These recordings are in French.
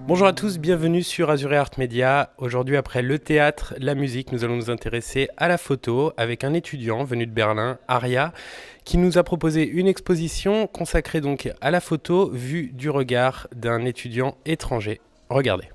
Bonjour à tous, bienvenue sur Azure Art Media. Aujourd'hui, après le théâtre, la musique, nous allons nous intéresser à la photo avec un étudiant venu de Berlin, Arya, qui nous a proposé une exposition consacrée donc à la photo vue du regard d'un étudiant étranger. Regardez.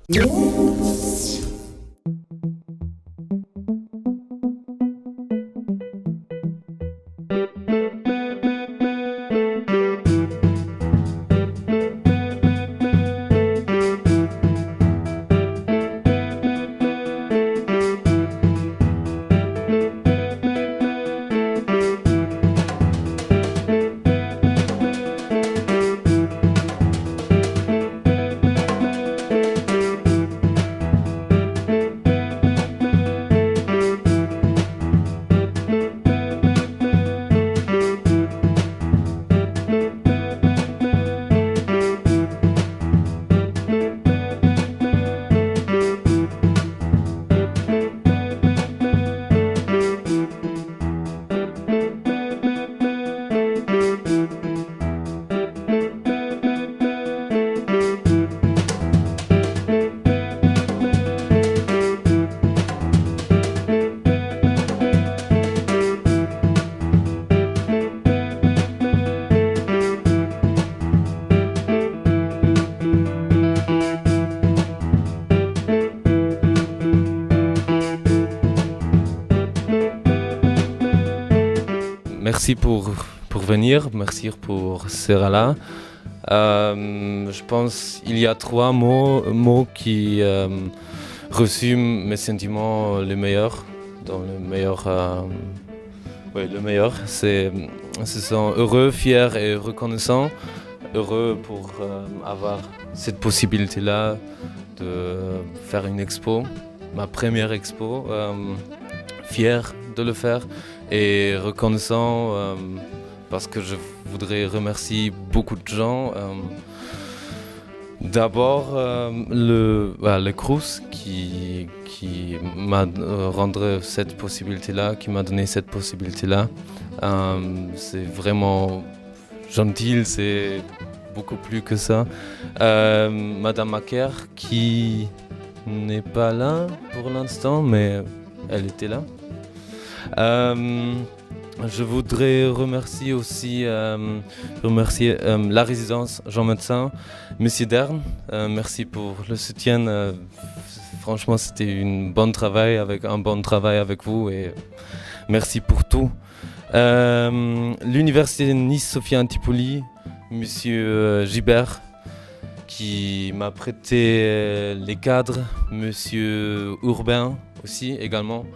Merci pour venir, merci pour ce là. Je pense qu'il y a trois mots qui résument mes sentiments les meilleurs. Le meilleur, ce sont heureux, fiers et reconnaissants. Heureux pour avoir cette possibilité-là de faire une expo, ma première expo. Fier de le faire et reconnaissant parce que je voudrais remercier beaucoup de gens. D'abord le Crous qui m'a rendu cette possibilité-là, qui m'a donné cette possibilité-là. C'est vraiment gentil, c'est beaucoup plus que ça. Madame Macaire qui n'est pas là pour l'instant, mais elle était là. Je voudrais remercier aussi la résidence Jean Médecin, Monsieur Dern. Merci pour le soutien. Franchement, c'était un bon travail avec vous et merci pour tout. L'université Nice-Sophia Antipolis, Monsieur Gibert, qui m'a prêté les cadres, Monsieur Urbain aussi également.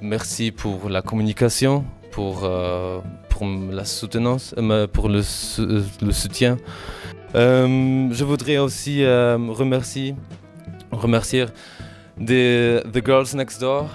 Merci pour la communication, pour la soutenance, pour le soutien. Je voudrais aussi remercier The Girls Next Door.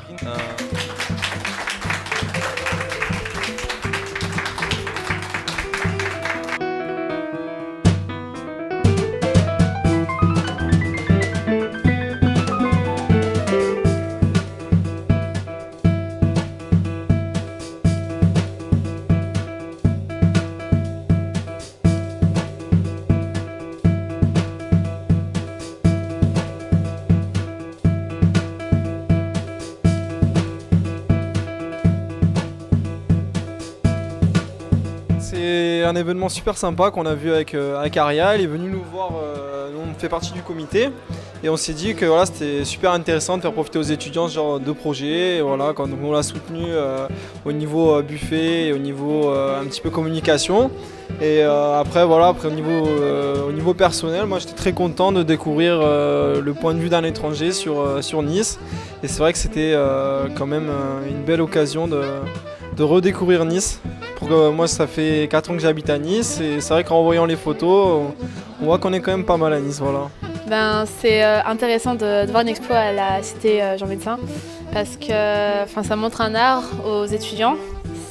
C'est un événement super sympa qu'on a vu avec Arya. Il est venu nous voir, nous on fait partie du comité et on s'est dit que voilà, c'était super intéressant de faire profiter aux étudiants ce genre de projet. Et voilà, quand on l'a soutenu au niveau buffet et au niveau un petit peu communication. Et après au niveau personnel, moi j'étais très content de découvrir le point de vue d'un étranger sur Nice. Et c'est vrai que c'était quand même une belle occasion de redécouvrir Nice. Moi ça fait 4 ans que j'habite à Nice et c'est vrai qu'en voyant les photos, on voit qu'on est quand même pas mal à Nice. Voilà. C'est intéressant de voir une expo à la cité Jean Médecin parce que ça montre un art aux étudiants.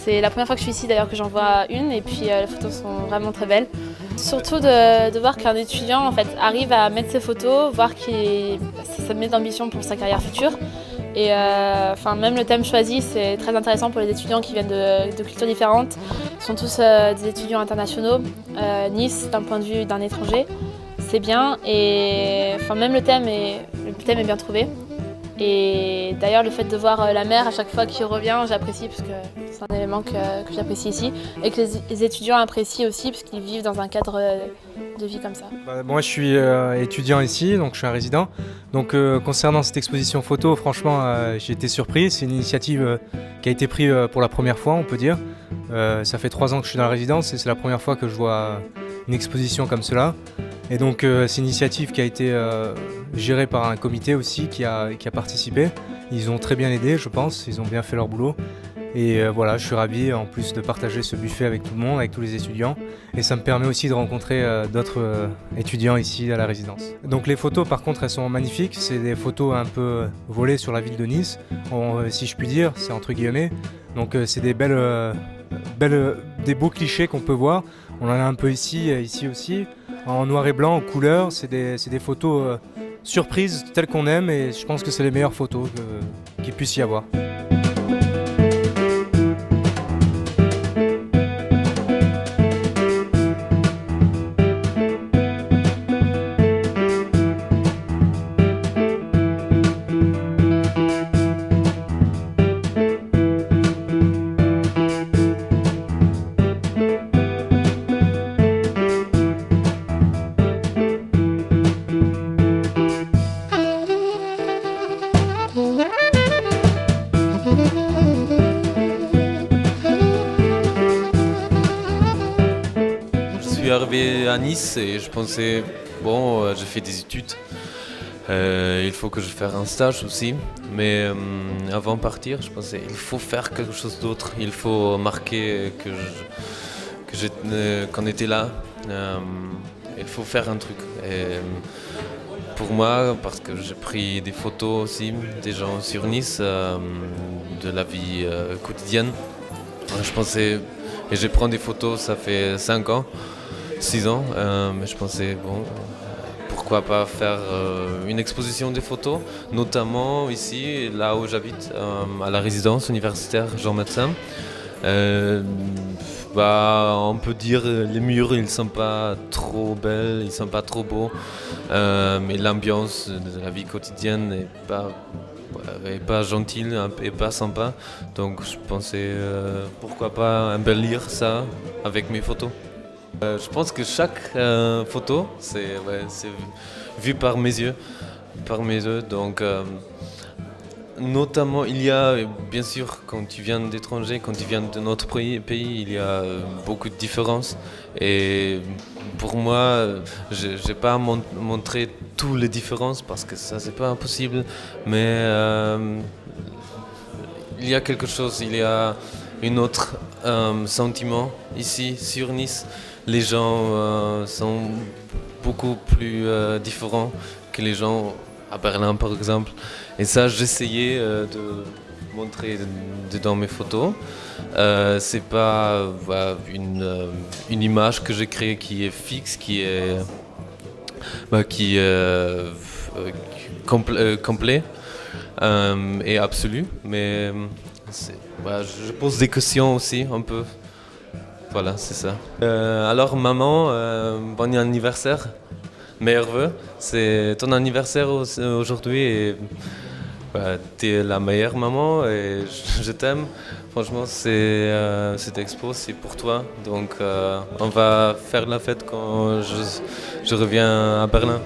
C'est la première fois que je suis ici d'ailleurs que j'en vois une et puis les photos sont vraiment très belles. Surtout de voir qu'un étudiant en fait, arrive à mettre ses photos, voir qu'il ça met d'ambition pour sa carrière future. Et même le thème choisi, c'est très intéressant pour les étudiants qui viennent de cultures différentes. Ils sont tous des étudiants internationaux. Nice, d'un point de vue d'un étranger, c'est bien. Et même le thème est bien trouvé. Et d'ailleurs, le fait de voir la mer à chaque fois qu'il revient, j'apprécie parce que c'est un élément que j'apprécie ici. Et que les étudiants apprécient aussi parce qu'ils vivent dans un cadre de vie comme ça. Moi, je suis étudiant ici, donc je suis un résident. Donc, concernant cette exposition photo, franchement, j'ai été surpris. C'est une initiative qui a été prise pour la première fois, on peut dire. Ça fait 3 ans que je suis dans la résidence et c'est la première fois que je vois une exposition comme cela. Et donc c'est une initiative qui a été gérée par un comité aussi qui a participé. Ils ont très bien aidé, je pense, ils ont bien fait leur boulot. Et voilà, je suis ravi en plus de partager ce buffet avec tout le monde, avec tous les étudiants. Et ça me permet aussi de rencontrer d'autres étudiants ici à la résidence. Donc les photos par contre elles sont magnifiques, c'est des photos un peu volées sur la ville de Nice, si je puis dire, c'est entre guillemets. Donc c'est des des beaux clichés qu'on peut voir. On en a un peu ici aussi. En noir et blanc, en couleur, c'est des photos surprises telles qu'on aime et je pense que c'est les meilleures photos qu'il puisse y avoir. Je suis arrivé à Nice et je pensais, j'ai fait des études, il faut que je fasse un stage aussi, mais avant de partir, je pensais il faut faire quelque chose d'autre, il faut marquer qu'on était là, il faut faire un truc. Et pour moi, parce que j'ai pris des photos aussi des gens sur Nice, de la vie quotidienne, je pensais, et je prends des photos, ça fait 5 ans. 6 ans, mais je pensais, pourquoi pas faire une exposition des photos, notamment ici, là où j'habite, à la résidence universitaire Jean Médecin. On peut dire les murs, ils sont pas trop belles, ils sont pas trop beaux, mais l'ambiance de la vie quotidienne est pas gentille et pas sympa. Donc je pensais, pourquoi pas embellir ça avec mes photos. Je pense que chaque photo, c'est vu par mes yeux. Donc, notamment, il y a, bien sûr, quand tu viens d'étranger, quand tu viens de notre pays, il y a beaucoup de différences. Et pour moi, je n'ai pas montré toutes les différences parce que ça, c'est pas impossible. Mais il y a quelque chose, il y a un autre sentiment ici, sur Nice. Les gens sont beaucoup plus différents que les gens à Berlin, par exemple. Et ça, j'essayais de montrer dans mes photos. C'est pas une image que j'ai créée qui est fixe, qui est complet et absolu. Mais je pose des questions aussi un peu. Voilà, c'est ça. Alors maman, bon anniversaire, meilleurs vœux. C'est ton anniversaire aujourd'hui et t'es la meilleure maman et je t'aime. Franchement, cette expo, c'est pour toi. Donc on va faire la fête quand je reviens à Berlin.